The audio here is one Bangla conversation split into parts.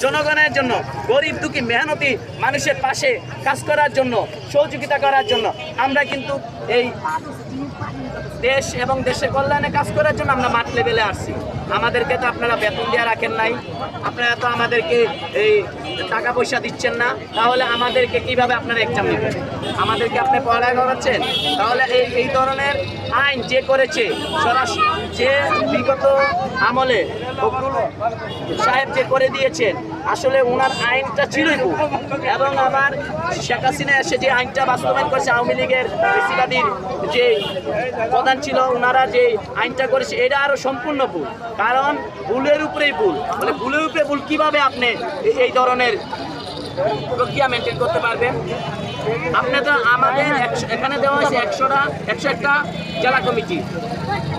জনগণের জন্য, গরিব দুঃখী মেহনতি মানুষের পাশে কাজ করার জন্য, সহযোগিতা করার জন্য আমরা কিন্তু এই দেশ এবং দেশের কল্যাণে কাজ করার জন্য আমরা মাঠ লেভেলে আসছি। আমাদেরকে তো আপনারা বেতন দিয়ে রাখেন নাই, আপনারা তো আমাদেরকে এই টাকা পয়সা দিচ্ছেন না, তাহলে আমাদেরকে কিভাবে আপনারা এক্সাম নেবেন? আমাদেরকে আপনি পড়ালেখা করাচ্ছেন? তাহলে এই ধরনের আইন যে করেছে সরাসরি, যে বিগত আমলে ফখরুল সাহেব যে করে দিয়েছেন, আসলে ওনার আইনটা চিরই ভুল। এবং আবার শেখ হাসিনা এসে যে আইনটা বাস্তবায়ন করেছে, আওয়ামী লীগের বেশিবাদীর যে প্রধান ছিল, ওনারা যে আইনটা করেছে এটা আরও সম্পূর্ণ ভুল। কারণ ভুলের উপরেই ভুল, মানে ভুলের উপরে ভুল কীভাবে আপনি এই ধরনের প্রক্রিয়া মেনটেন করতে পারবেন? আপনি তো আমাদের এখানে দেওয়া হয়েছে 101টা জেলা কমিটি,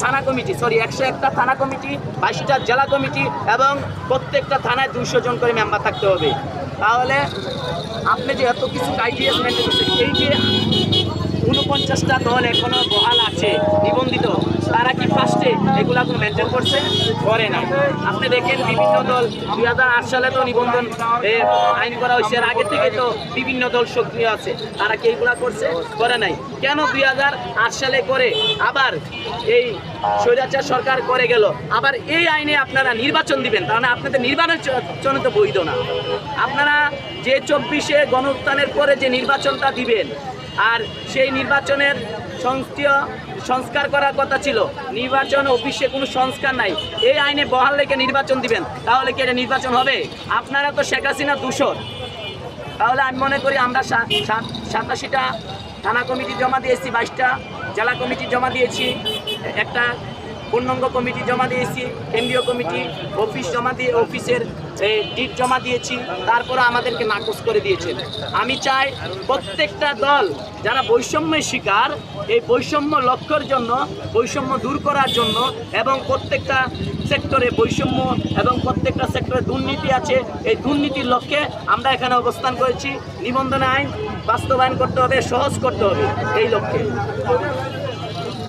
থানা কমিটি, 101টা থানা কমিটি, 22টা জেলা কমিটি, এবং প্রত্যেকটা থানায় 200 জন করে মেম্বার থাকতে হবে। তাহলে আপনি যে এত কিছু ক্রাইটেরিয়া মেনটেন করছেন, এই যে 49টা দল এখনো বহাল আছে নিবন্ধিত, তারা কি ফার্স্টে এগুলা কোনো মেনটেন করছে? করে না। আপনি দেখেন বিভিন্ন দল 2008 সালে তো নিবন্ধন আইন করা হয়েছে, এর আগে থেকে তো বিভিন্ন দল সক্রিয় আছে, তারা কি এইগুলা করছে? করে নাই। কেন 2008 সালে করে আবার এই স্বৈরাচার সরকার করে গেল, আবার এই আইনে আপনারা নির্বাচন দিবেন? তাহলে আপনাদের নির্বাচন তো বৈধ না। আপনারা যে 24-এ গণঅভ্যুত্থানের পরে যে নির্বাচনটা দিবেন, আর সেই নির্বাচনের সংস্কার করার কথা ছিল, নির্বাচন অফিসে কোনো সংস্কার নাই, এই আইনে বহাল রেখে নির্বাচন দিবেন, তাহলে কি এটা নির্বাচন হবে? আপনারা তো শেখ হাসিনা দূষর। তাহলে আমি মনে করি আমরা 87টা থানা কমিটি জমা দিয়েছি, 22টা জেলা কমিটি জমা দিয়েছি, একটা পূর্ণাঙ্গ কমিটি জমা দিয়েছি, কেন্দ্রীয় কমিটি অফিসের ডিট জমা দিয়েছি, তারপরে আমাদেরকে নাকচ করে দিয়েছেন। আমি চাই প্রত্যেকটা দল যারা বৈষম্যের শিকার, এই বৈষম্য লক্ষ্যের জন্য, বৈষম্য দূর করার জন্য, এবং প্রত্যেকটা সেক্টরে বৈষম্য এবং প্রত্যেকটা সেক্টরে দুর্নীতি আছে, এই দুর্নীতির লক্ষ্যে আমরা এখানে অবস্থান করেছি। নিবন্ধন আইন বাস্তবায়ন করতে হবে, সহজ করতে হবে এই লক্ষ্যে।